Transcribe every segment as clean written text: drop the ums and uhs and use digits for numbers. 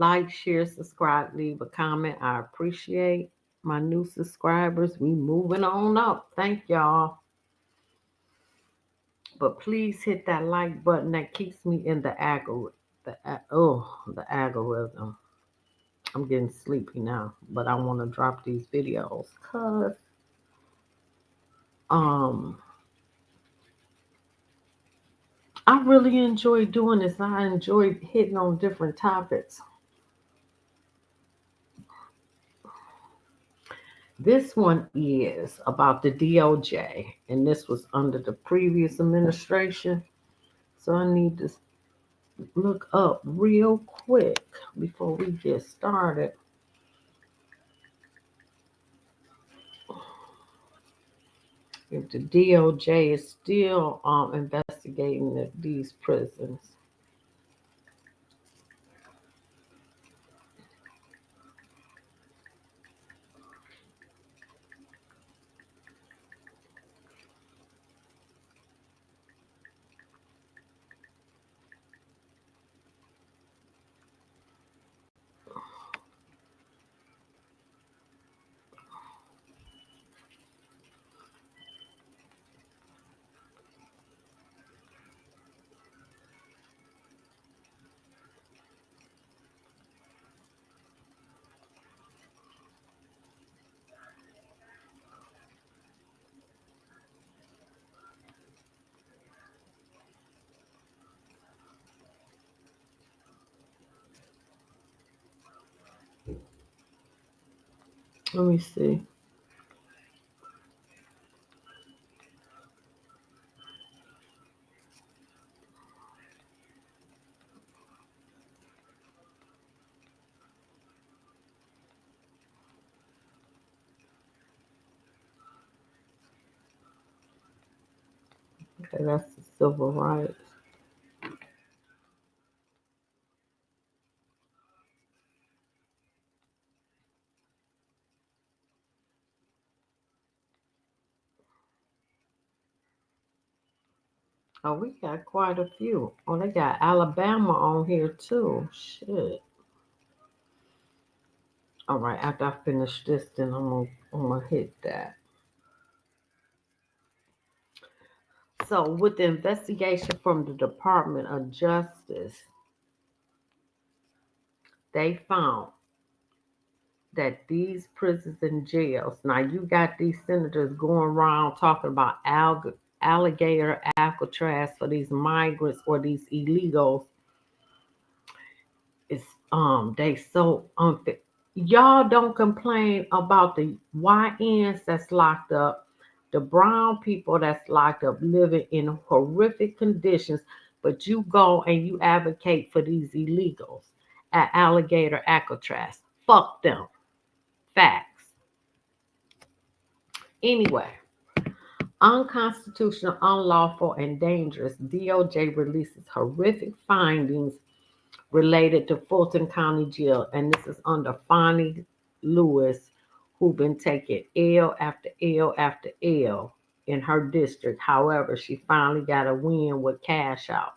Like, share, subscribe, leave a comment. I appreciate my new subscribers. We moving on up. Thank y'all. But please hit that like button. That keeps me in the algorithm. The algorithm. I'm getting sleepy now, but I want to drop these videos because um I really enjoy doing this. I enjoy hitting on different topics. This one is about the DOJ, and this was under the previous administration. So I need to look up real quick before we get started. If the DOJ is still investigating these prisons. Let me see. Okay, that's the civil rights. Oh, we got quite a few. Oh, they got Alabama on here too. Shit. All right, after I finish this, then I'm gonna hit that. So, with the investigation from the Department of Justice, they found that these prisons and jails. Now, you got these senators going around talking about alligator Alcatraz for these migrants or these illegals. It's they so unfit. Y'all don't complain about the YNs that's locked up, the brown people that's locked up living in horrific conditions, but you go and you advocate for these illegals at Alligator Alcatraz. Fuck them. Facts. Anyway, unconstitutional, unlawful, and dangerous. DOJ releases horrific findings related to Fulton County Jail, and this is under Fonnie Lewis, who been taking L after L after L in her district. However, she finally got a win with Cash Out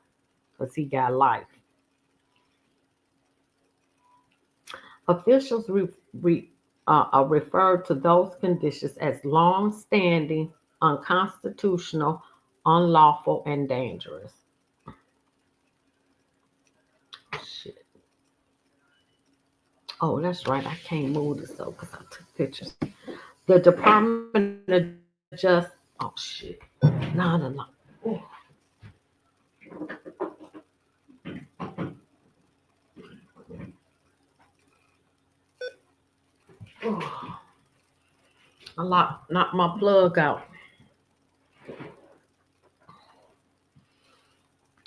because he got life. Officials refer to those conditions as long-standing, unconstitutional, unlawful, and dangerous. Shit. Oh, that's right. I can't move this though because I took pictures. The Department of Justice. Oh shit. No. Oh, oh. Knocked my plug out.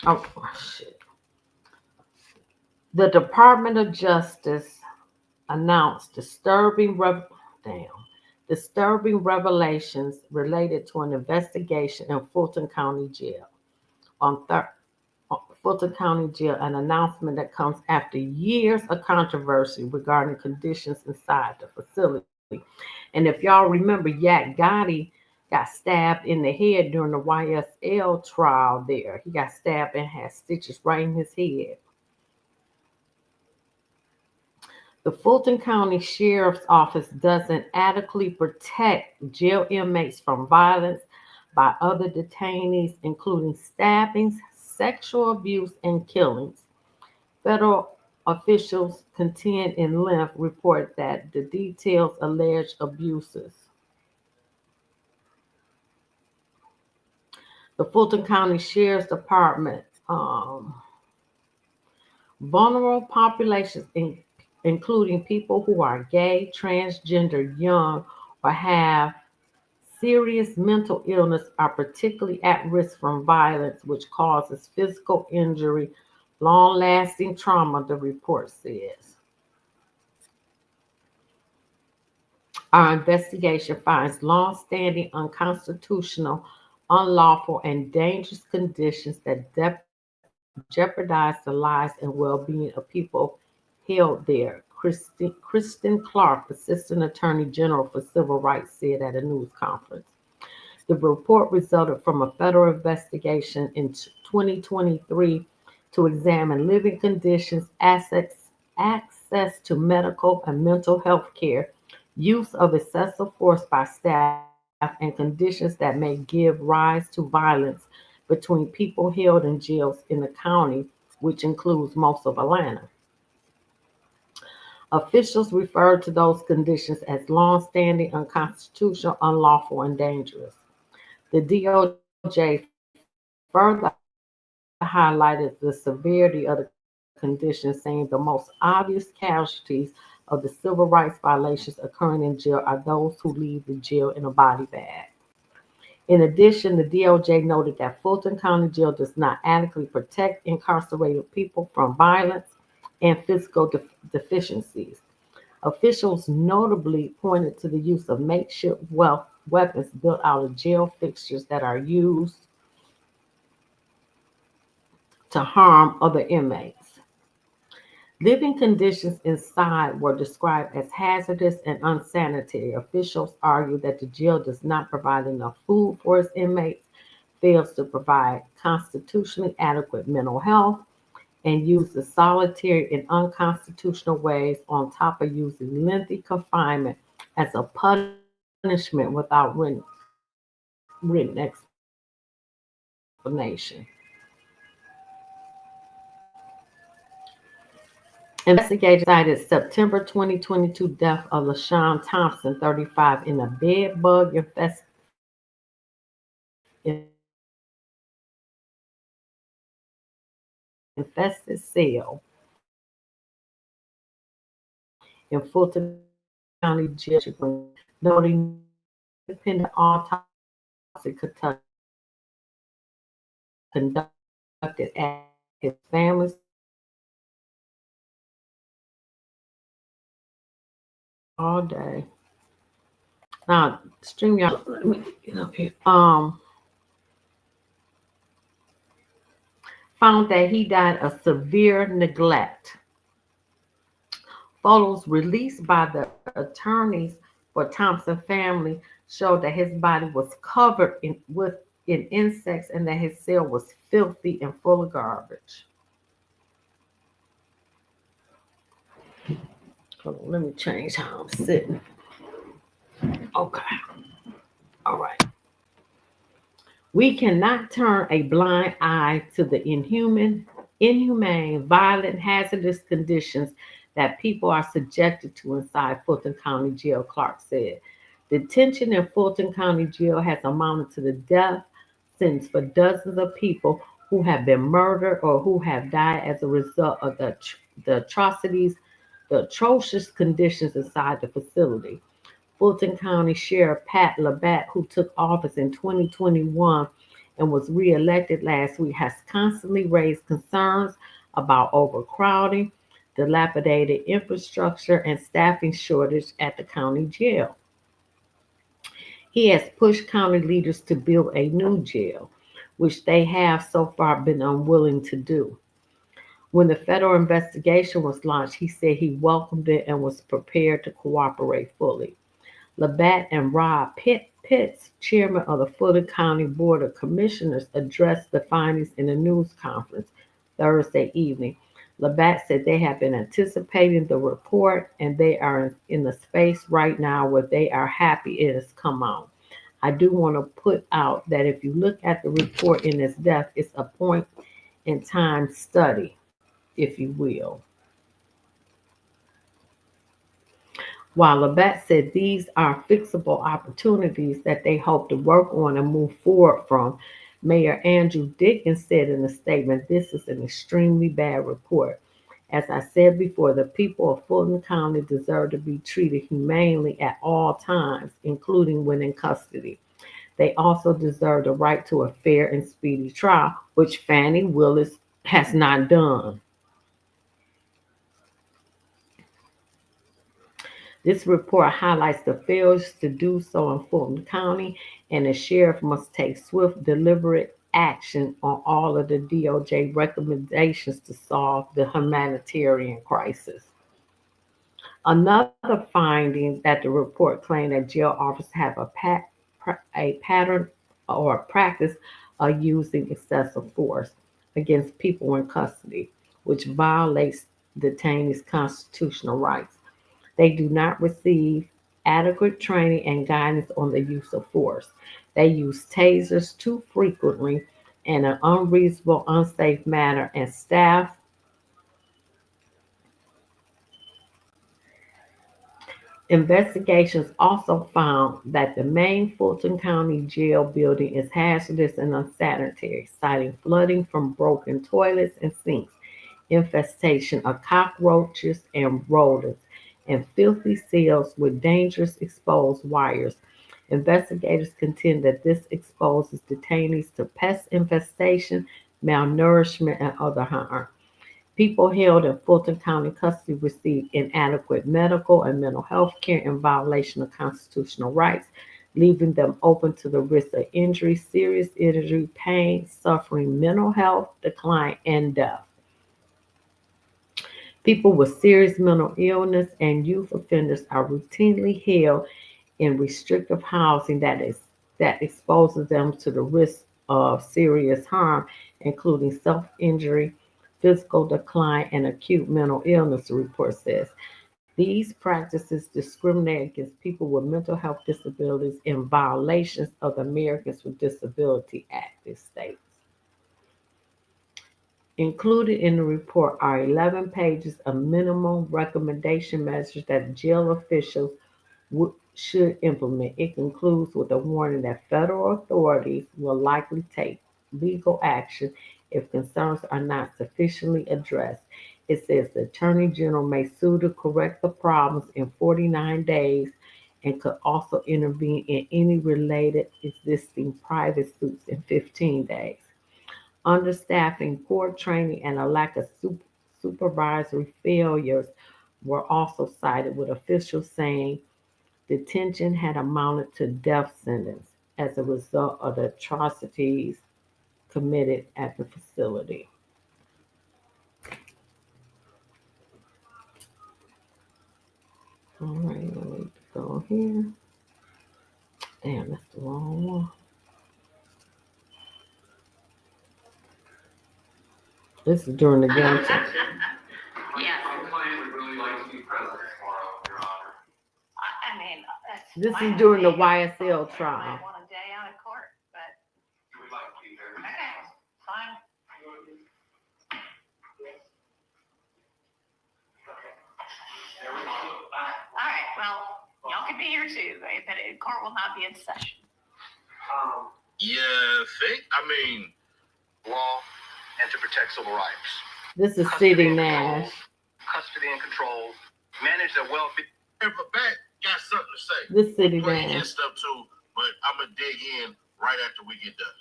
Oh shit. The Department of Justice announced disturbing revelations related to an investigation in Fulton County Jail. Fulton County Jail, an announcement that comes after years of controversy regarding conditions inside the facility. And if y'all remember, Yak Gotti got stabbed in the head during the YSL trial there. He got stabbed and had stitches right in his head. The Fulton County Sheriff's Office doesn't adequately protect jail inmates from violence by other detainees, including stabbings, sexual abuse, and killings. Federal officials contend in length report that the details alleged abuses. The Fulton County Sheriff's Department, vulnerable populations, including people who are gay, transgender, young, or have serious mental illness, are particularly at risk from violence, which causes physical injury, long lasting trauma, the report says. Our investigation finds long standing, unconstitutional, unlawful, and dangerous conditions that jeopardize the lives and well being of people held there. Kristen Clark, Assistant Attorney General for Civil Rights, said at a news conference. The report resulted from a federal investigation in 2023 to examine living conditions, access to medical and mental health care, use of excessive force by staff, and conditions that may give rise to violence between people held in jails in the county, which includes most of Atlanta. Officials referred to those conditions as long-standing, unconstitutional, unlawful, and dangerous. The DOJ further highlighted the severity of the conditions, saying the most obvious casualties of the civil rights violations occurring in jail are those who leave the jail in a body bag. In addition, the DOJ noted that Fulton County Jail does not adequately protect incarcerated people from violence and physical deficiencies. Officials notably pointed to the use of makeshift weapons built out of jail fixtures that are used to harm other inmates. Living conditions inside were described as hazardous and unsanitary. Officials argue that the jail does not provide enough food for its inmates, fails to provide constitutionally adequate mental health, and uses solitary and unconstitutional ways on top of using lengthy confinement as a punishment without written explanation. Investigators cited September 2022 death of LaShawn Thompson, 35, in a bed bug infested cell in Fulton County Jail, noting independent autopsy conducted at his family's all day. Now, stream y'all. Let me get up here. Found that he died of severe neglect. Photos released by the attorneys for Thompson family showed that his body was covered in insects and that his cell was filthy and full of garbage. Hold on, let me change how I'm sitting. Okay. All right. We cannot turn a blind eye to the inhumane, violent, hazardous conditions that people are subjected to inside Fulton County Jail, Clark said. Detention in Fulton County Jail has amounted to the death sentence for dozens of people who have been murdered or who have died as a result of the atrocities, the atrocious conditions inside the facility. Fulton County Sheriff Pat Labatt, who took office in 2021 and was reelected last week, has constantly raised concerns about overcrowding, dilapidated infrastructure, and staffing shortage at the county jail. He has pushed county leaders to build a new jail, which they have so far been unwilling to do. When the federal investigation was launched, he said he welcomed it and was prepared to cooperate fully. Labatt and Rob Pitts, chairman of the Fulton County Board of Commissioners, addressed the findings in a news conference Thursday evening. Labatt said they have been anticipating the report and they are in the space right now where they are happy it has come out. I do want to put out that if you look at the report in its depth, it's a point in time study, if you will. While Labatt said these are fixable opportunities that they hope to work on and move forward from, Mayor Andrew Dickens said in a statement, this is an extremely bad report. As I said before, the people of Fulton County deserve to be treated humanely at all times, including when in custody. They also deserve the right to a fair and speedy trial, which Fannie Willis has not done. This report highlights the failures to do so in Fulton County, and the sheriff must take swift, deliberate action on all of the DOJ recommendations to solve the humanitarian crisis. Another finding that the report claimed that jail officers have a pattern or a practice of using excessive force against people in custody, which violates detainees' constitutional rights. They do not receive adequate training and guidance on the use of force. They use tasers too frequently in an unreasonable, unsafe manner, and staff investigations also found that the main Fulton County Jail building is hazardous and unsanitary, citing flooding from broken toilets and sinks, infestation of cockroaches and rodents, and filthy cells with dangerous exposed wires. Investigators contend that this exposes detainees to pest infestation, malnourishment, and other harm. People held in Fulton County custody receive inadequate medical and mental health care in violation of constitutional rights, leaving them open to the risk of injury, serious injury, pain, suffering, mental health decline, and death. People with serious mental illness and youth offenders are routinely held in restrictive housing that exposes them to the risk of serious harm, including self-injury, physical decline, and acute mental illness, the report says. These practices discriminate against people with mental health disabilities in violations of the Americans with Disability Act, it states. Included in the report are 11 pages of minimum recommendation measures that jail officials should implement. It concludes with a warning that federal authorities will likely take legal action if concerns are not sufficiently addressed. It says the Attorney General may sue to correct the problems in 49 days and could also intervene in any related existing private suits in 15 days. Understaffing, poor training, and a lack of supervisory failures were also cited, with officials saying detention had amounted to death sentence as a result of the atrocities committed at the facility. All right, let me go here. Damn, that's the wrong one. This is during the game time. Yes. My client would really like to be present tomorrow, Your Honor. I mean, This is during the YSL trial. I want a day out of court, but. You would like to be there? Okay, fine. There we go. All right, well, y'all can be here too, but court will not be in session. You think? I mean, law and to protect civil rights. This is City Nash. Custody and control, manage their well-being. But Pat got something to say. This City Well, he Nash. gets stuff too, but I'm gonna dig in right after we get done.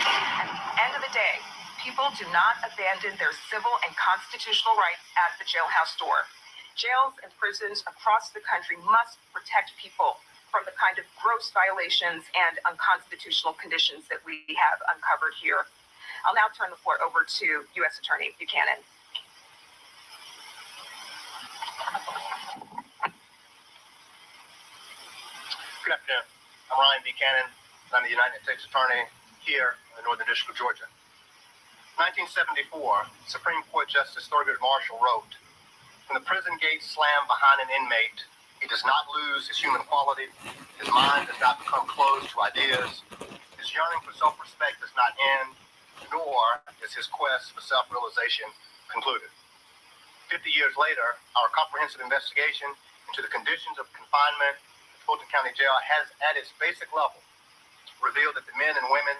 At the end of the day, people do not abandon their civil and constitutional rights at the jailhouse door. Jails and prisons across the country must protect people from the kind of gross violations and unconstitutional conditions that we have uncovered here. I'll now turn the floor over to U.S. Attorney Buchanan. Good afternoon. I'm Ryan Buchanan. I'm the United States Attorney here in the Northern District of Georgia. 1974, Supreme Court Justice Thurgood Marshall wrote, "When the prison gates slam behind an inmate, he does not lose his human quality, his mind does not become closed to ideas, his yearning for self-respect does not end, nor is his quest for self-realization concluded." 50 years later, our comprehensive investigation into the conditions of confinement at Fulton County Jail has, at its basic level, revealed that the men and women,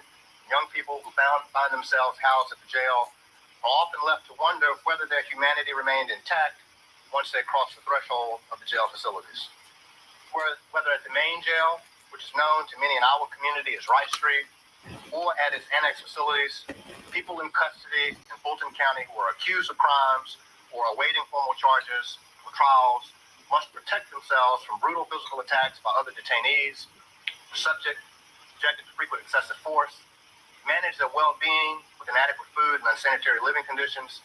young people who find themselves housed at the jail are often left to wonder whether their humanity remained intact once they crossed the threshold of the jail facilities. Whether at the main jail, which is known to many in our community as Wright Street, or at its annex facilities, people in custody in Fulton County who are accused of crimes or awaiting formal charges or trials must protect themselves from brutal physical attacks by other detainees, subjected to frequent excessive force, manage their well-being with inadequate food and unsanitary living conditions,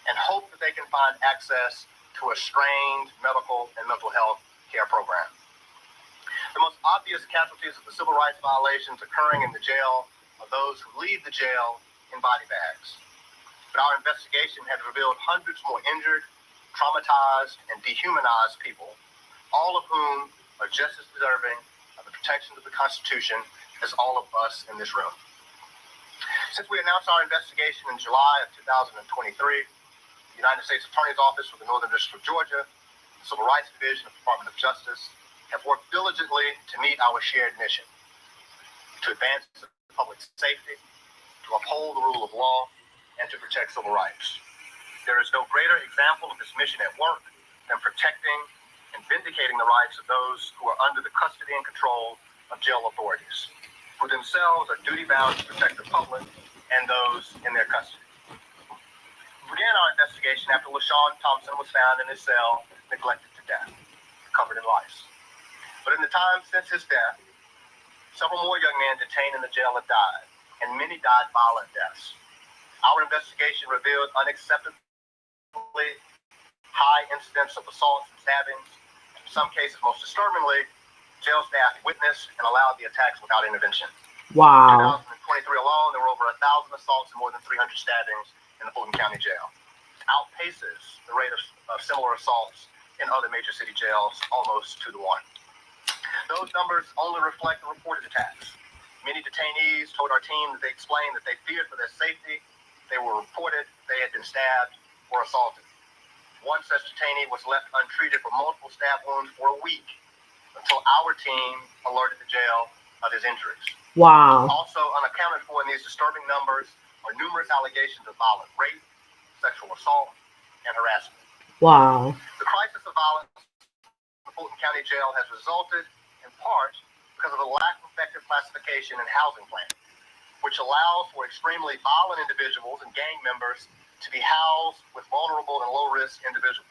and hope that they can find access to a strained medical and mental health care program. The most obvious casualties of the civil rights violations occurring in the jail are those who leave the jail in body bags. But our investigation has revealed hundreds more injured, traumatized, and dehumanized people, all of whom are just as deserving of the protections of the Constitution as all of us in this room. Since we announced our investigation in July of 2023, the United States Attorney's Office for the Northern District of Georgia, the Civil Rights Division of the Department of Justice, have worked diligently to meet our shared mission: to advance public safety, to uphold the rule of law, and to protect civil rights. There is no greater example of this mission at work than protecting and vindicating the rights of those who are under the custody and control of jail authorities, who themselves are duty-bound to protect the public and those in their custody. We began our investigation after LaShawn Thompson was found in his cell, neglected to death, covered in lice. But in the time since his death, several more young men detained in the jail have died, and many died violent deaths. Our investigation revealed unacceptably high incidents of assaults and stabbings. In some cases, most disturbingly, jail staff witnessed and allowed the attacks without intervention. Wow. In 2023 alone, there were over 1,000 assaults and more than 300 stabbings in the Fulton County Jail. Outpaces the rate of similar assaults in other major city jails almost 2 to 1. Those numbers only reflect the reported attacks. Many detainees told our team that they explained that they feared for their safety. They were reported they had been stabbed or assaulted. One such detainee was left untreated for multiple stab wounds for a week until our team alerted the jail of his injuries. Wow. Also unaccounted for in these disturbing numbers are numerous allegations of violent rape, sexual assault, and harassment. Wow. The crisis of violence in the Fulton County Jail has resulted in part because of a lack of effective classification and housing plan, which allows for extremely violent individuals and gang members to be housed with vulnerable and low-risk individuals.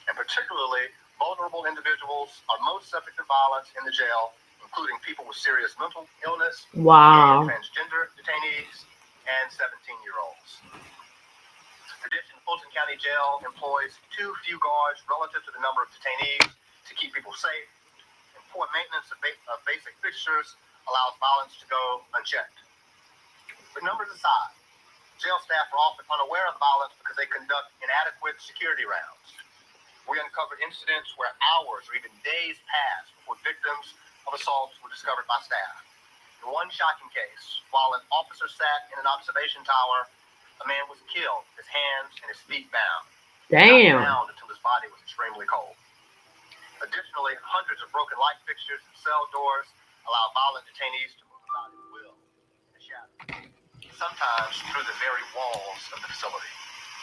And particularly, vulnerable individuals are most subject to violence in the jail, including people with serious mental illness, Wow. and transgender detainees, and 17-year-olds. In addition, Fulton County Jail employs too few guards relative to the number of detainees to keep people safe, and poor maintenance of basic fixtures allows violence to go unchecked. But numbers aside, jail staff are often unaware of violence because they conduct inadequate security rounds. We uncovered incidents where hours or even days passed before victims of assaults were discovered by staff. In one shocking case, while an officer sat in an observation tower, a man was killed, his hands and his feet bound. Damn. Not bound until his body was extremely cold. Additionally, hundreds of broken light fixtures and cell doors allow violent detainees to move about at will in the shadows, sometimes through the very walls of the facility.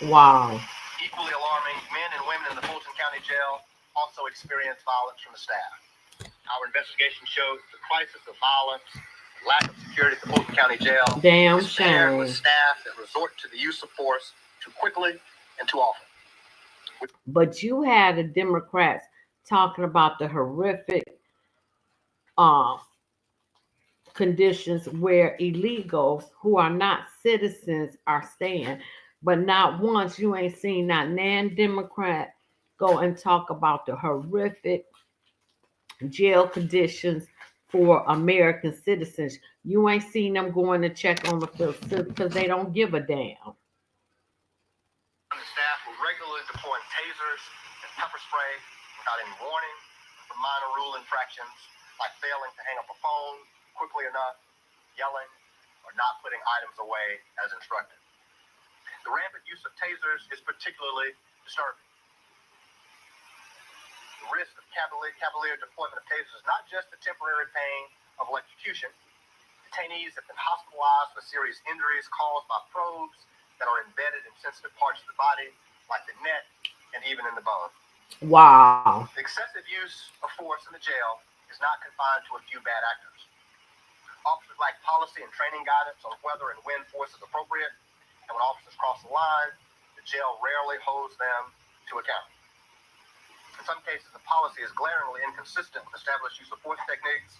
Wow. Equally alarming, men and women in the Fulton County Jail also experience violence from the staff. Our investigation shows the crisis of violence, lack of security at the Fulton County Jail, Damn is shared with shame. staff that resort to the use of force too quickly and too often. But you had the Democrats talking about the horrific conditions where illegals who are not citizens are staying. But not once you ain't seen not nan Democrat go and talk about the horrific jail conditions for American citizens. You ain't seen them going to check on the facility because they don't give a damn. tasers and pepper spray without any warning for minor rule infractions like failing to hang up a phone quickly enough, yelling, or not putting items away as instructed. The rampant use of tasers is particularly disturbing. The risk of cavalier deployment of tasers is not just the temporary pain of electrocution. Detainees have been hospitalized with serious injuries caused by probes that are embedded in sensitive parts of the body, like the neck and even in the bone. Wow. The excessive use of force in the jail is not confined to a few bad actors. Officers lack policy and training guidance on whether and when force is appropriate, and when officers cross the line, the jail rarely holds them to account. In some cases, the policy is glaringly inconsistent with established use of force techniques.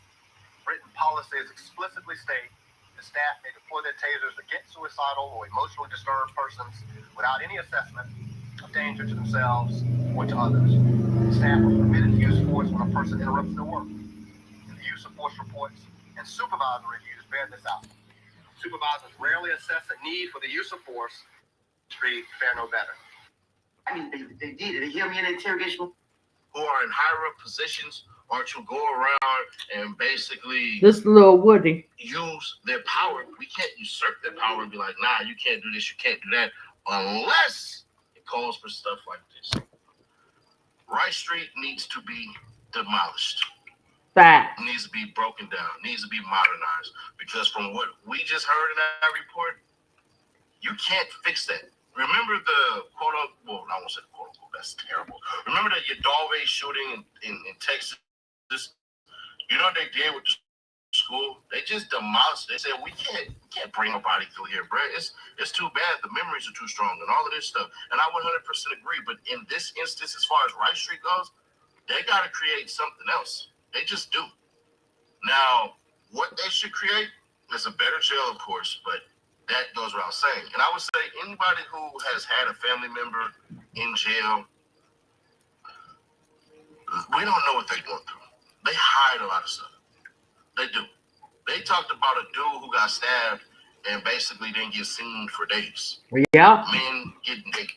Written policies explicitly state that staff may deploy their tasers against suicidal or emotionally disturbed persons without any assessment of danger to themselves or to others. Staff are permitted to use force when a person interrupts their work. And the use of force reports and supervisor reviews bear this out. Supervisors rarely assess a need for the use of force. Fare no better. I mean, they did. They hear me in the interrogation. Who are in higher up positions are to go around and basically This little Woody. use their power. We can't usurp their power and be like, nah, you can't do this, you can't do that, unless it calls for stuff like this. Rice Street needs to be demolished. Fact. It needs to be broken down, needs to be modernized. Because from what we just heard in that report, you can't fix that. Remember the quote unquote, well, I won't say the quote unquote, that's terrible. Remember the Yadalve shooting in Texas? You know what they did with the school? They just demolished it. They said, we can't bring nobody through here, bro. It's too bad. The memories are too strong and all of this stuff. And I 100% agree. But in this instance, as far as Rice Street goes, they got to create something else. They just do. Now, what they should create is a better jail, of course, but that goes without saying. And I would say anybody who has had a family member in jail, we don't know what they're going through. They hide a lot of stuff. They do. They talked about a dude who got stabbed and basically didn't get seen for days. Yeah. Men getting taken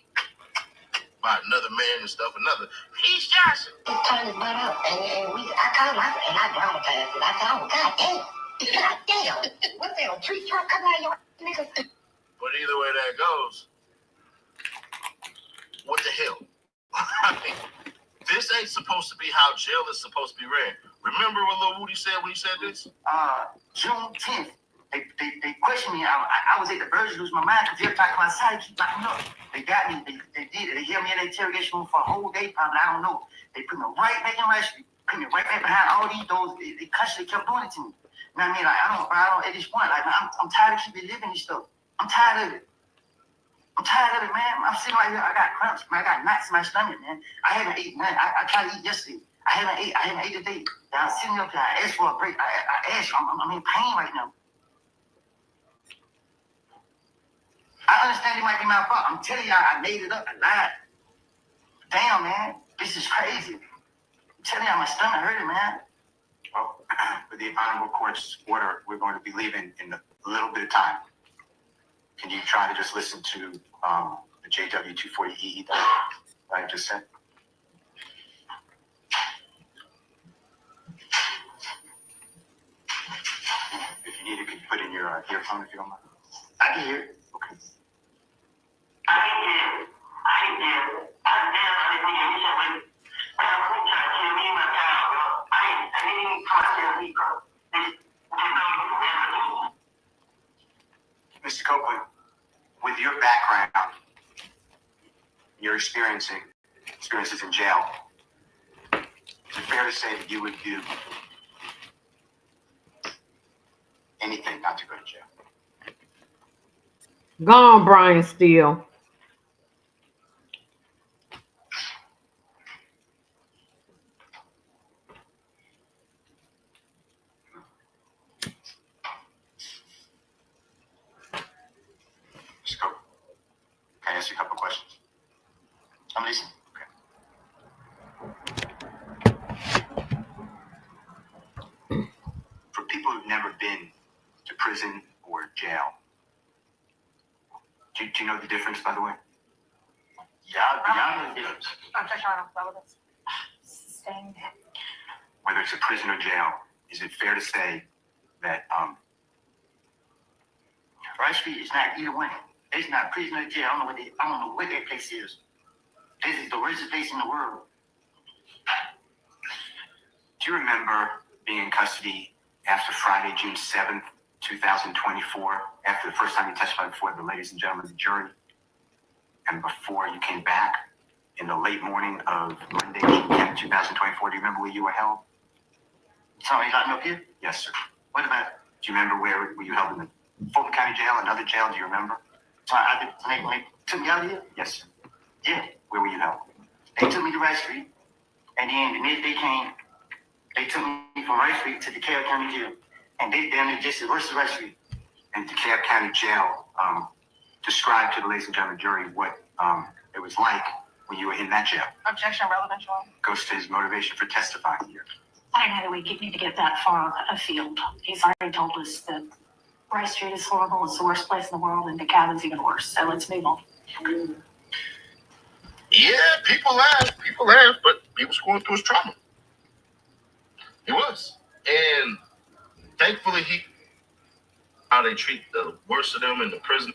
by another man and stuff. He's Johnson. He turned his butt up, and I called him, and I dramatized it. I said, oh, God damn. God damn. What the hell, tree trunk coming out of your nigga? But either way that goes, what the hell? I mean, this ain't supposed to be how jail is supposed to be ran. Remember what Lil Woody said when he said this? June 10th, they questioned me. I was at the verge of losing my mind because every time I outside, keep locking up. They got me. They did it. They held me in the interrogation room for a whole day, probably. I don't know. They put me right back in Rice Street. Put me right back behind all these doors. They constantly kept doing it to me. You know what I mean? Like, I don't, at this point, like, I'm tired of keeping living this stuff. I'm tired of it. I'm tired of it, man. I'm sitting right here. I got cramps, man. I got knots in my stomach, man. I haven't eaten, man. I tried to eat yesterday. I haven't ate today. I'm sitting up here. I asked for a break. I asked. I'm in pain right now. I understand it might be my fault. I'm telling y'all, I made it up. I lied. Damn, man. This is crazy. I'm telling y'all, my stomach hurting, man. Well, with the honorable court's order, we're going to be leaving in a little bit of time. Can you try to just listen to the JW240E that I just sent? If you need it, can you put in your earphone if you don't mind? I can hear it. Okay. Mr. Copeland, with your background, your experiences in jail, is it fair to say that you would do anything not to go to jail? Go on, Brian Steele. Mr. Copeland, can I ask you a couple questions? I'm listening. Okay. For people who've never been to prison or jail, do you know the difference, by the way? Y'all know this. Objection on relevance. Sustained. Whether it's a prison or jail, is it fair to say that Rice Street is not either one. It's not prison or jail. I don't know what that place is. This is the worst place in the world. do you remember being in custody after Friday, June 7th, 2024, after the first time you testified before the ladies and gentlemen of the jury, and before you came back in the late morning of Monday, June 10th, 2024? Do you remember where you were held? Somebody locked me up here? Yes, sir. What about it? Do you remember where were you held in the Fulton County Jail, another jail? Do you remember? So when they took me out of here? Yes, sir. Yeah. Where were you held? They took me to Rice Street. And then the minute they came, they took me from Rice Street to the DeKalb County Jail. And they down there just as worse as Rice Street. And DeKalb County Jail, describe to the ladies and gentlemen of the jury what it was like when you were in that jail. Objection, relevant, Your Honor. Goes to his motivation for testifying here. I don't know that we need to get that far afield. He's already told us that Rice Street is horrible, it's the worst place in the world, and DeKalb's even worse. So let's move on. Yeah, people laugh, but he was going through his trauma. He was. And thankfully, how they treat the worst of them in the prison.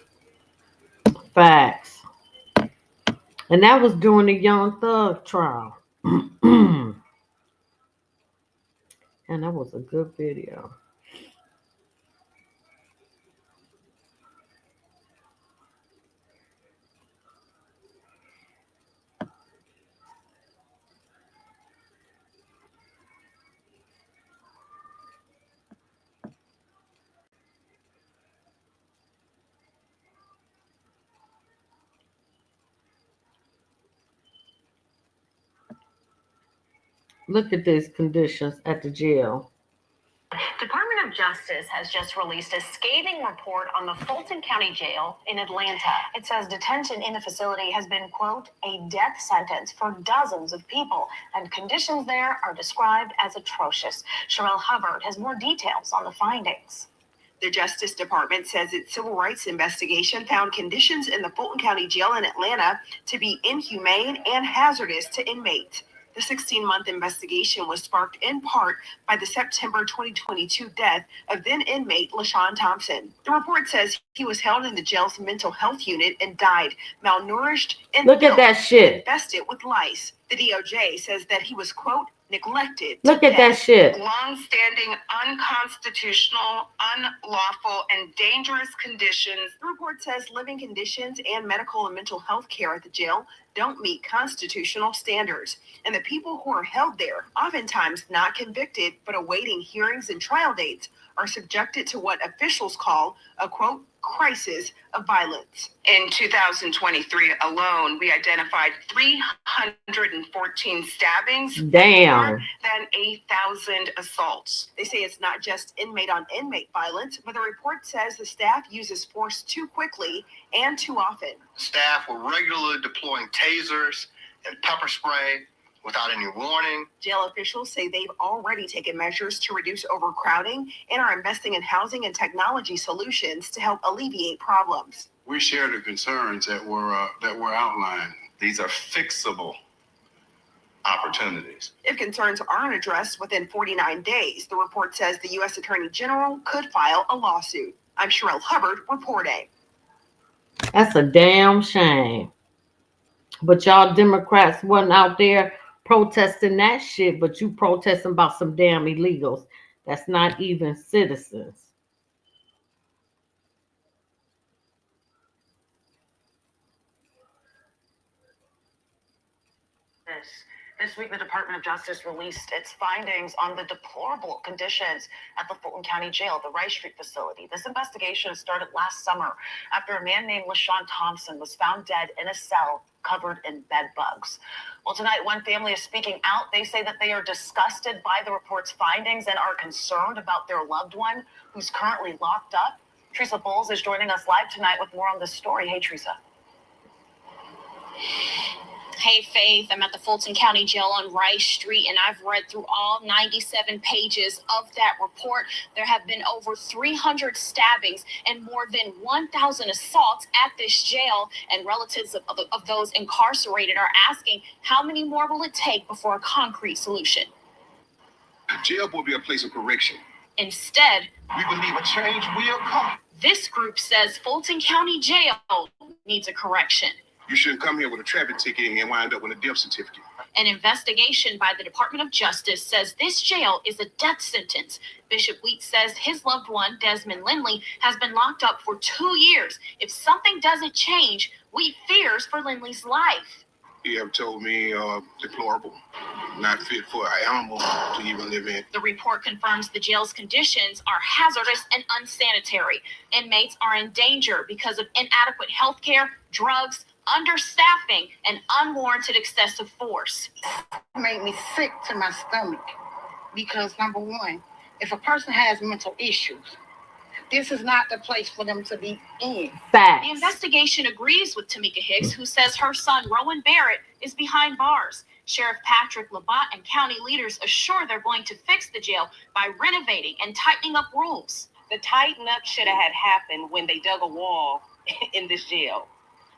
Facts. And that was during the Young Thug trial. And that was a good video. Look at these conditions at the jail. Department of Justice has just released a scathing report on the Fulton County Jail in Atlanta. It says detention in the facility has been, quote, a death sentence for dozens of people, and conditions there are described as atrocious. Sherelle Hubbard has more details on the findings. The Justice Department says its civil rights investigation found conditions in the Fulton County Jail in Atlanta to be inhumane and hazardous to inmates. The 16-month investigation was sparked in part by the September 2022 death of then inmate LaShawn Thompson. The report says he was held in the jail's mental health unit and died malnourished and Look at that shit. infested with lice. The DOJ says that he was, quote, neglected. Look at that shit. Long-standing, unconstitutional, unlawful, and dangerous conditions. The report says living conditions and medical and mental health care at the jail don't meet constitutional standards. And the people who are held there, oftentimes not convicted but awaiting hearings and trial dates, are subjected to what officials call a, quote, crisis of violence. In 2023 alone, we identified 314 stabbings. Damn. More than 8,000 assaults. They say it's not just inmate-on-inmate violence, but the report says the staff uses force too quickly and too often. Staff were regularly deploying tasers and pepper spray without any warning. Jail officials say they've already taken measures to reduce overcrowding and are investing in housing and technology solutions to help alleviate problems. We share the concerns that were outlined. These are fixable opportunities. If concerns aren't addressed within 49 days, the report says the U.S. Attorney General could file a lawsuit. I'm Sherelle Hubbard reporting. That's a damn shame. But y'all Democrats wasn't out there protesting that shit, but you protesting about some damn illegals that's not even citizens. This week, the Department of Justice released its findings on the deplorable conditions at the Fulton County Jail, the Rice Street facility. This investigation started last summer after a man named LaShawn Thompson was found dead in a cell covered in bed bugs. Well, tonight, one family is speaking out. They say that they are disgusted by the report's findings and are concerned about their loved one who's currently locked up. Teresa Bowles is joining us live tonight with more on this story. Hey, Teresa. Hey, Faith, I'm at the Fulton County Jail on Rice Street, and I've read through all 97 pages of that report. There have been over 300 stabbings and more than 1,000 assaults at this jail, and relatives of those incarcerated are asking, how many more will it take before a concrete solution? The jail will be a place of correction. Instead, We believe a change will come. this group says Fulton County Jail needs a correction. You shouldn't come here with a traffic ticket and wind up with a death certificate. An investigation by the Department of Justice says this jail is a death sentence. Bishop Wheat says his loved one, Desmond Lindley, has been locked up for 2 years. If something doesn't change, Wheat fears for Lindley's life. He have told me deplorable, not fit for an animal to even live in. The report confirms the jail's conditions are hazardous and unsanitary. Inmates are in danger because of inadequate health care, drugs, understaffing, and unwarranted excessive force. Made me sick to my stomach because, number one, if a person has mental issues, this is not the place for them to be in. Facts. The investigation agrees with Tamika Hicks, who says her son, Rowan Barrett, is behind bars. Sheriff Patrick Labatt and county leaders assure they're going to fix the jail by renovating and tightening up rules. The tighten up should have had happened when they dug a wall in this jail.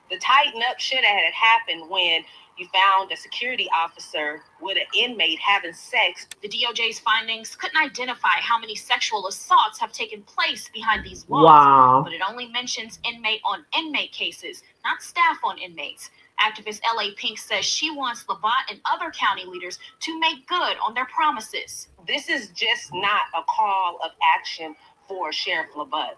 The tighten up should have had happened when you found a security officer with an inmate having sex. The DOJ's findings couldn't identify how many sexual assaults have taken place behind these walls. Wow. But it only mentions inmate on inmate cases, not staff on inmates. Activist L.A. Pink says she wants Labatt and other county leaders to make good on their promises. This is just not a call of action for Sheriff Labatt.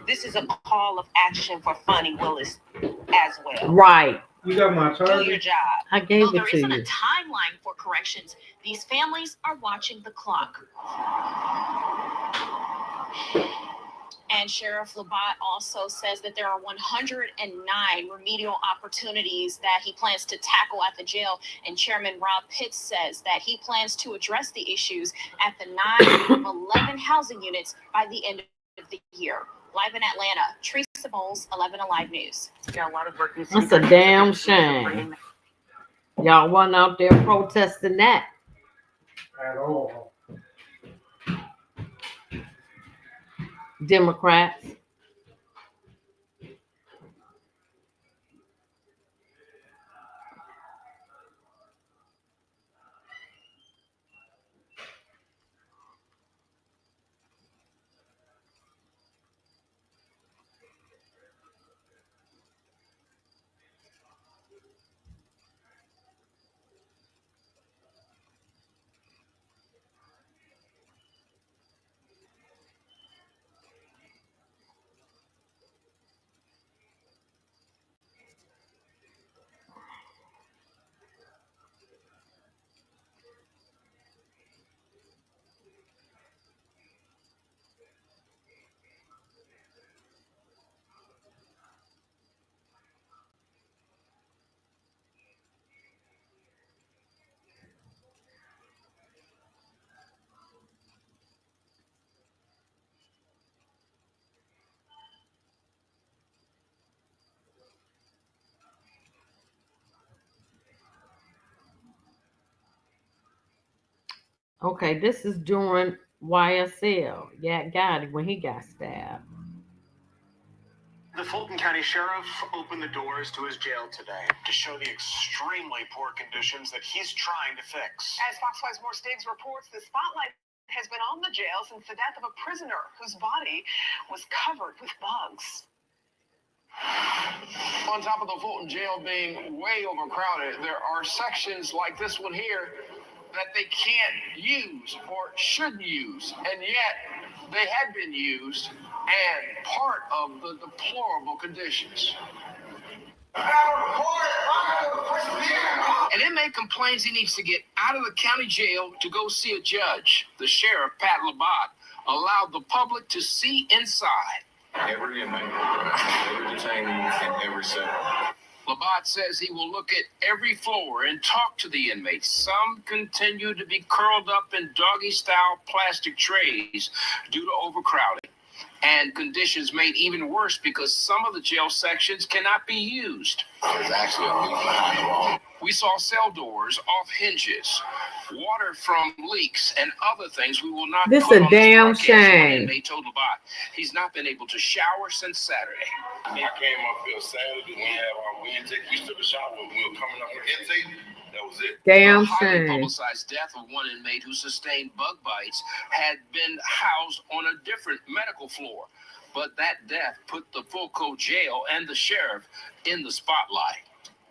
This is a call of action for Fonnie Willis as well. Right. You got my Do your charger? job. I gave Though it there to isn't a you. timeline for corrections, these families are watching the clock. And Sheriff Labatt also says that there are 109 remedial opportunities that he plans to tackle at the jail. And Chairman Rob Pitts says that he plans to address the issues at the 9 of 11 housing units by the end of the year. Live in Atlanta, Teresa Bowles, 11 Alive News. Yeah, a lot of work. That's a damn shame. Y'all wasn't out there protesting that. At all. Democrats. Okay, this is during YSL. Yeah, got it when he got stabbed. The Fulton County Sheriff opened the doors to his jail today to show the extremely poor conditions that he's trying to fix. As Fox 5's More Stiggs reports, the spotlight has been on the jail since the death of a prisoner whose body was covered with bugs. On top of the Fulton jail being way overcrowded, there are sections like this one here that they can't use or shouldn't use, and yet they had been used and part of the deplorable conditions. An inmate complains he needs to get out of the county jail to go see a judge. The sheriff, Pat Labatt, allowed the public to see inside. Every inmate, every detainee, and every cell. Labatt says he will look at every floor and talk to the inmates. Some continue to be curled up in doggy-style plastic trays due to overcrowding, and conditions made even worse because some of the jail sections cannot be used. There's actually a leaf behind the wall. We saw cell doors off hinges, water from leaks, and other things we will not This put a on this damn broadcast. One shame. inmate told Labat he's not been able to shower since Saturday. I came up here Saturday. We had our intake. We took a shower when we were coming up with intake. That was it. Damn The highly shame. publicized death of one inmate who sustained bug bites had been housed on a different medical floor. But that death put the Fulton jail and the sheriff in the spotlight.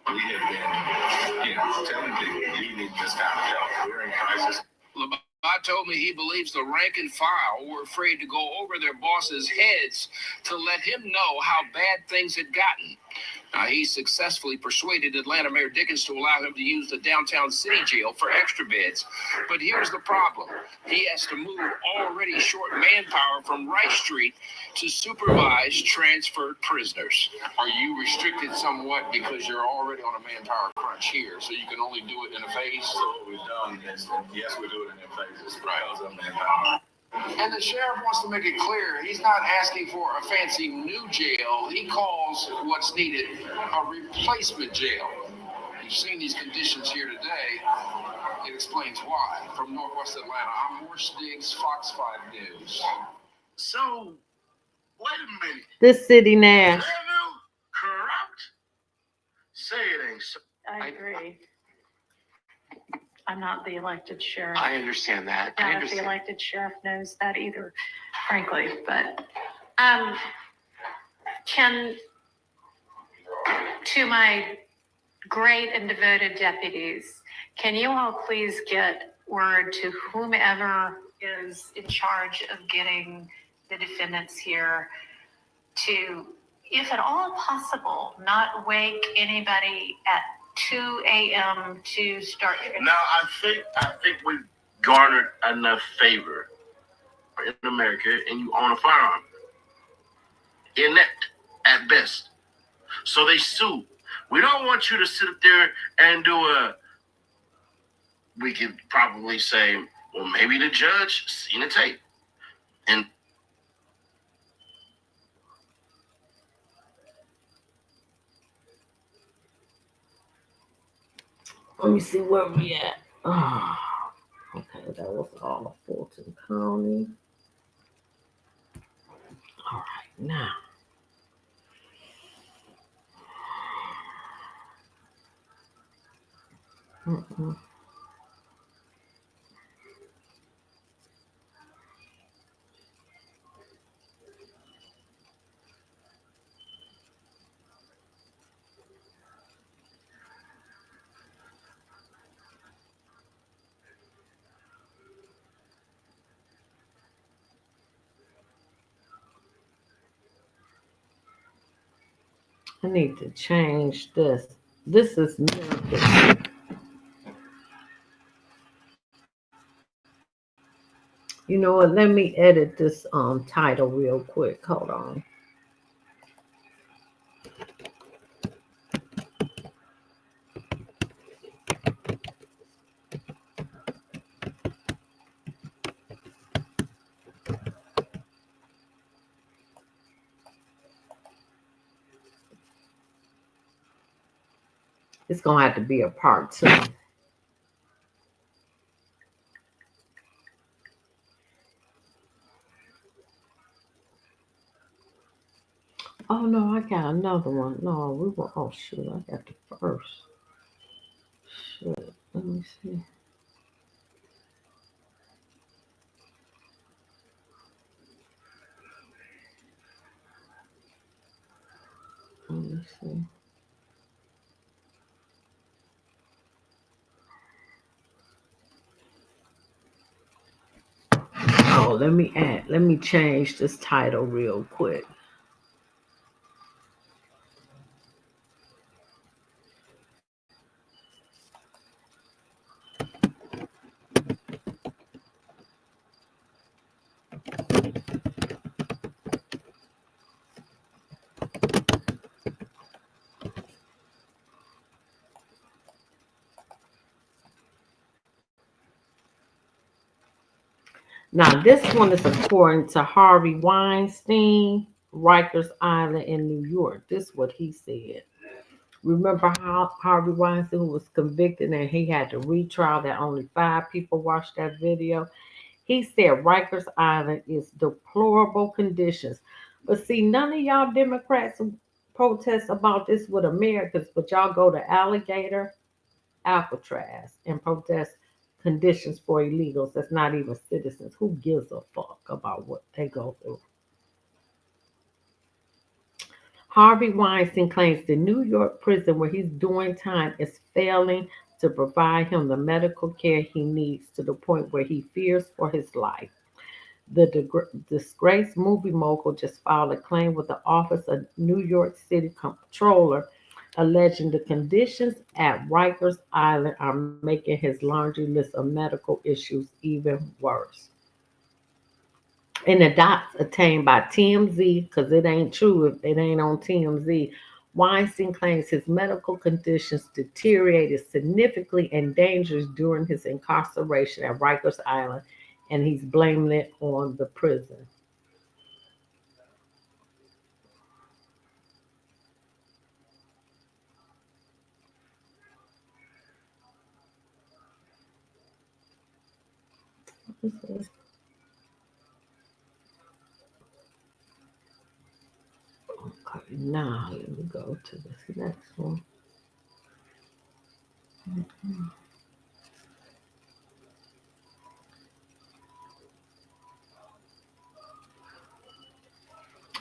We have been, telling people you need this kind of help. We're in crisis. Labat told me he believes the rank and file were afraid to go over their bosses' heads to let him know how bad things had gotten. Now, he successfully persuaded Atlanta Mayor Dickens to allow him to use the downtown city jail for extra beds. But here's the problem. He has to move already short manpower from Rice Street to supervise transferred prisoners. Are you restricted somewhat because you're already on a manpower crunch here, so you can only do it in a phase? So what we've done is, yes, we do it in phases because of manpower. And the sheriff wants to make it clear he's not asking for a fancy new jail. He calls what's needed a replacement jail. You've seen these conditions here today. It explains why. From Northwest Atlanta, I'm Morris Diggs, Fox 5 News. So, wait a minute. This city Nash. Revenue corrupt? Say it ain't so. I agree. I'm not the elected sheriff. I understand that. I Not if the understand. elected sheriff knows that either, frankly, but, to my great and devoted deputies, can you all please get word to whomever is in charge of getting the defendants here to, if at all possible, not wake anybody at 2 a.m. to start. Now, I think we've garnered enough favor in America, and you own a firearm. Inept at best. So they sue. We don't want you to sit there and we could probably say, well, maybe the judge seen the tape. And Let me see where we at. Oh, okay, that was all of Fulton County. All right, now. Mm-mm. I need to change this. This is Memphis. You know what? Let me edit this title real quick. Hold on. It's gonna have to be a part 2. Oh no, I got another one. No, we were. Oh shoot, I got the first. Shit, let me see. Let me see. Oh, let me change this title real quick. Now, this one is according to Harvey Weinstein, Rikers Island in New York. This is what he said. Remember how Harvey Weinstein, who was convicted and he had to retrial, that only 5 people watched that video? He said Rikers Island is deplorable conditions. But see, none of y'all Democrats protest about this with Americans, but y'all go to Alligator, Alcatraz, and protest conditions for illegals that's not even citizens. Who gives a fuck about what they go through? Harvey Weinstein claims the New York prison where he's doing time is failing to provide him the medical care he needs to the point where he fears for his life. The disgraced movie mogul just filed a claim with the Office of New York City Comptroller, alleging the conditions at Rikers Island are making his laundry list of medical issues even worse. In the docs obtained by TMZ, because it ain't true if it ain't on TMZ, Weinstein claims his medical conditions deteriorated significantly and dangerous during his incarceration at Rikers Island, and he's blaming it on the prison. Okay, now let me go to this next one.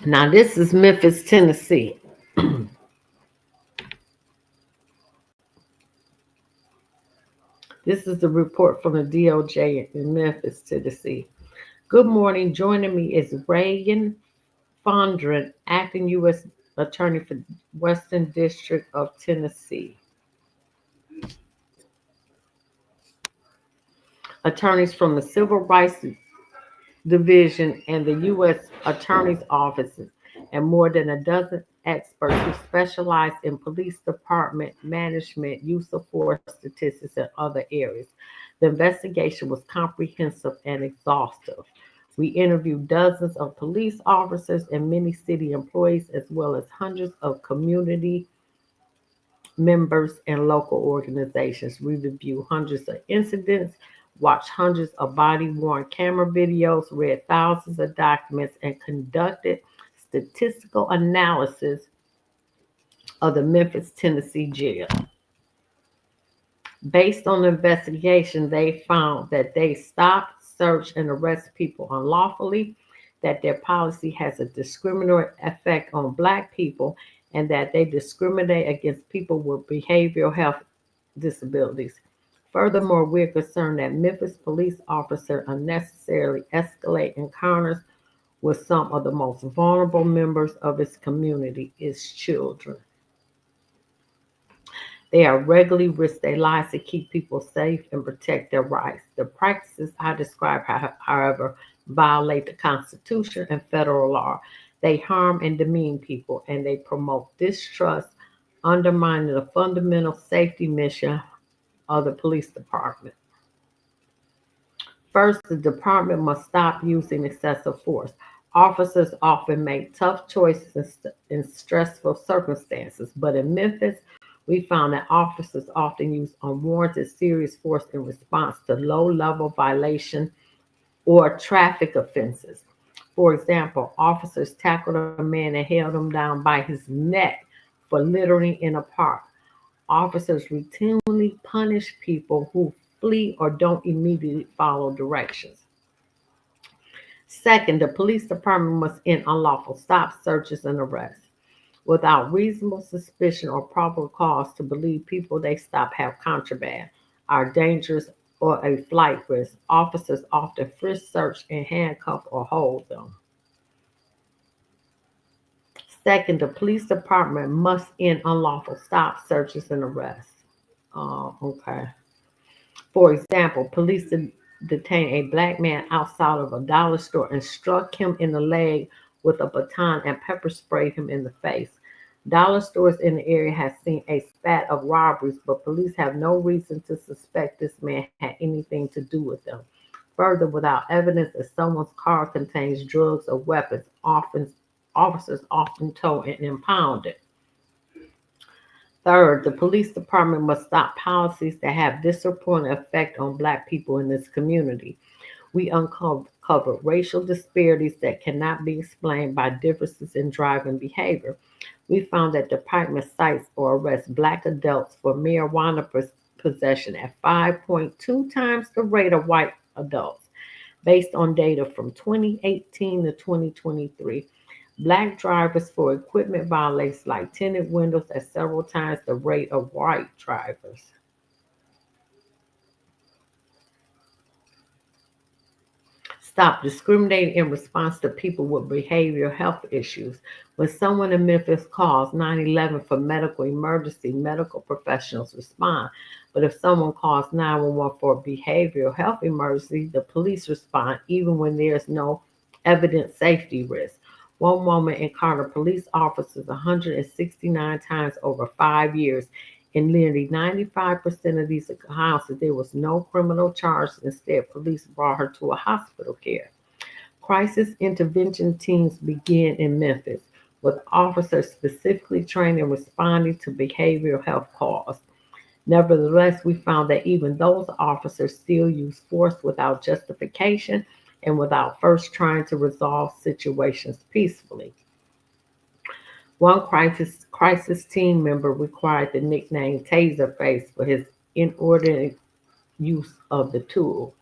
Now this is Memphis, Tennessee. This is the report from the DOJ in Memphis, Tennessee. Good morning. Joining me is Reagan Fondren, acting U.S. Attorney for Western District of Tennessee. Attorneys from the Civil Rights Division and the U.S. Attorney's offices, and more than a dozen experts who specialize in police department management, use of force statistics, and other areas. The investigation was comprehensive and exhaustive. We interviewed dozens of police officers and many city employees, as well as hundreds of community members and local organizations. We reviewed hundreds of incidents, watched hundreds of body-worn camera videos, read thousands of documents, and conducted statistical analysis of the Memphis, Tennessee jail. Based on the investigation, they found that they stop, search, and arrest people unlawfully, that their policy has a discriminatory effect on Black people, and that they discriminate against people with behavioral health disabilities. Furthermore, we're concerned that Memphis police officers unnecessarily escalate encounters with some of the most vulnerable members of its community, its children. They are regularly risk their lives to keep people safe and protect their rights. The practices I describe, however, violate the Constitution and federal law. They harm and demean people, and they promote distrust, undermining the fundamental safety mission of the police department. First, the department must stop using excessive force. Officers often make tough choices in stressful circumstances, but in Memphis, we found that officers often use unwarranted serious force in response to low-level violation or traffic offenses. For example, officers tackled a man and held him down by his neck for littering in a park. Officers routinely punish people who flee or don't immediately follow directions. Second, the police department must end unlawful stop, searches, and arrests. Without reasonable suspicion or probable cause to believe people they stop have contraband, are dangerous, or a flight risk, officers often frisk, search, and handcuff or hold them. Second, the police department must end unlawful stop, searches, and arrests. Okay. For example, police detained a Black man outside of a dollar store and struck him in the leg with a baton and pepper sprayed him in the face. Dollar stores in the area have seen a spat of robberies, but police have no reason to suspect this man had anything to do with them. Further, without evidence that someone's car contains drugs or weapons, officers often tow and impound it. Third, the police department must stop policies that have disproportionate effect on Black people in this community. We uncovered racial disparities that cannot be explained by differences in driving behavior. We found that the department cites or arrests Black adults for marijuana possession at 5.2 times the rate of white adults, based on data from 2018 to 2023. Black drivers for equipment violations like tinted windows at several times the rate of white drivers. Stop discriminating in response to people with behavioral health issues. When someone in Memphis calls 911 for medical emergency, medical professionals respond. But if someone calls 911 for a behavioral health emergency, the police respond even when there's no evident safety risk. One woman encountered police officers 169 times over 5 years. In nearly 95% of these houses, there was no criminal charge. Instead, police brought her to a hospital care. Crisis intervention teams began in Memphis, with officers specifically trained in responding to behavioral health calls. Nevertheless, we found that even those officers still use force without justification and without first trying to resolve situations peacefully. One crisis team member required the nickname Taserface for his inordinate use of the tool.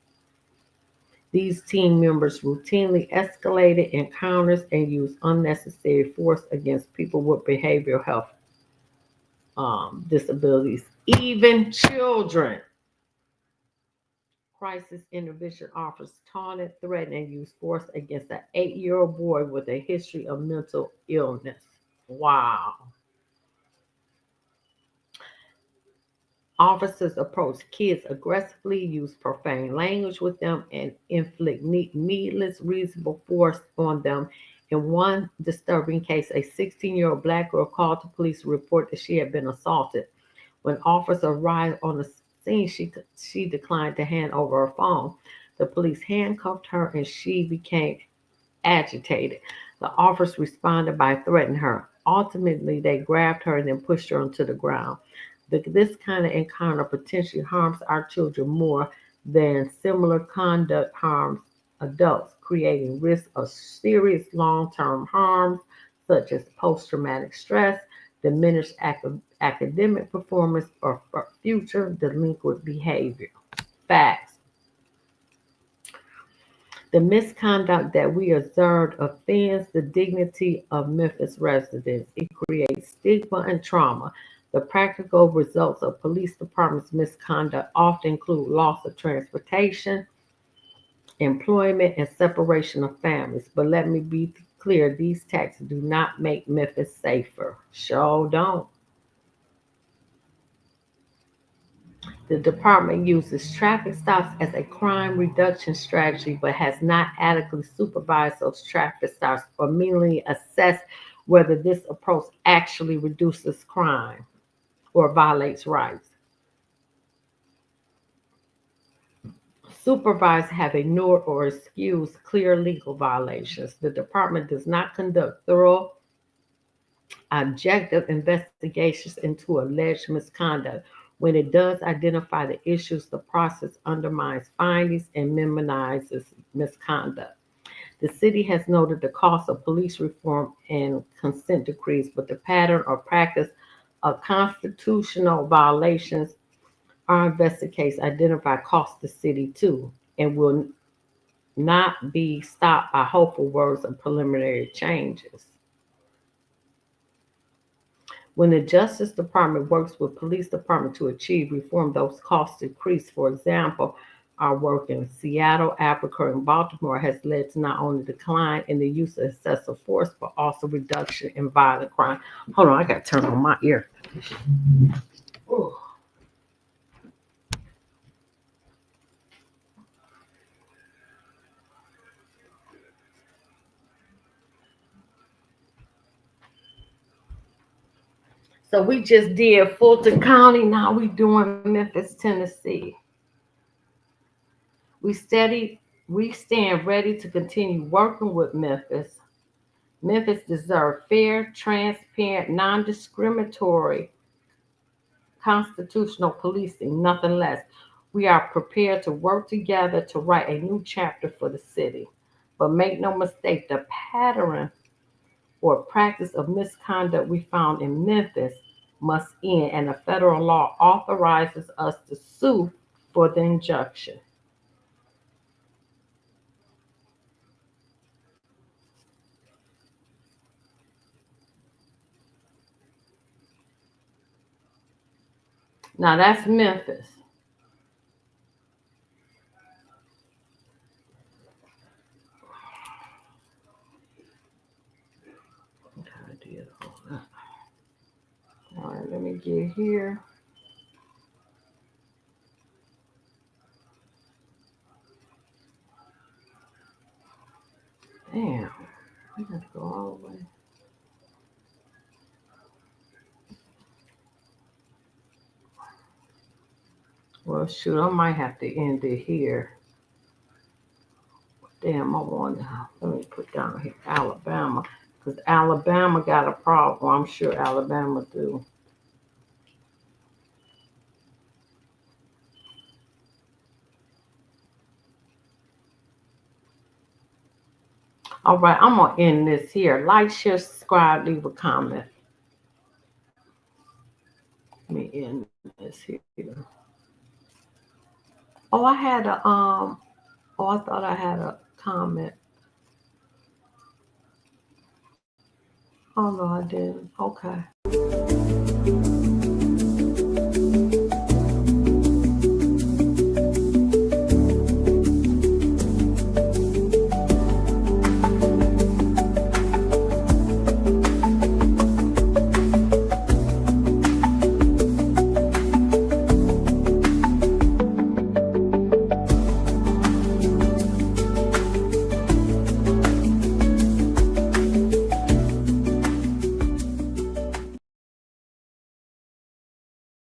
These team members routinely escalated encounters and used unnecessary force against people with behavioral health disabilities, even children. Crisis intervention officers taunted, threatened, and used force against an 8-year-old boy with a history of mental illness. Wow. Officers approach kids aggressively, use profane language with them, and inflict needless, reasonable force on them. In one disturbing case, a 16-year-old Black girl called the police to report that she had been assaulted. When officers arrived on the scene, she declined to hand over her phone. The police handcuffed her and she became agitated. The officers responded by threatening her. Ultimately, they grabbed her and then pushed her onto the ground. This kind of encounter potentially harms our children more than similar conduct harms adults, creating risk of serious long-term harms such as post-traumatic stress, diminished academic performance, or future delinquent behavior. Facts. The misconduct that we observed offends the dignity of Memphis residents. It creates stigma and trauma. The practical results of police departments' misconduct often include loss of transportation, employment, and separation of families. But let me be clear, these tactics do not make Memphis safer. Sure don't. The department uses traffic stops as a crime reduction strategy, but has not adequately supervised those traffic stops or meaningfully assessed whether this approach actually reduces crime or violates rights. Supervisors have ignored or excused clear legal violations. The department does not conduct thorough, objective investigations into alleged misconduct. When it does identify the issues, the process undermines findings and minimizes misconduct. The city has noted the cost of police reform and consent decrees, but the pattern or practice of constitutional violations, our investigations identify cost the city too, and will not be stopped by hopeful words of preliminary changes. When the Justice Department works with police department to achieve reform, those costs decrease. For example, our work in Seattle, Albuquerque, and Baltimore has led to not only decline in the use of excessive force, but also reduction in violent crime. Hold on, I got to turn on my ear. Ooh. So we just did Fulton County. Now we doing Memphis, Tennessee. We stand ready to continue working with Memphis. Memphis deserves fair, transparent, non-discriminatory constitutional policing, nothing less. We are prepared to work together to write a new chapter for the city. But make no mistake, the pattern or practice of misconduct we found in Memphis must end, and a federal law authorizes us to sue for the injunction. Now that's Memphis. I did all that. All right, let me get here. Damn, I got to go all the way. Well, shoot, I might have to end it here. Damn, I wonder. Let me put down here Alabama, because Alabama got a problem. I'm sure Alabama do. All right, I'm going to end this here. Like, share, subscribe, leave a comment. Let me end this here. Oh, I had a, I thought I had a comment. Oh, no, I didn't. Okay.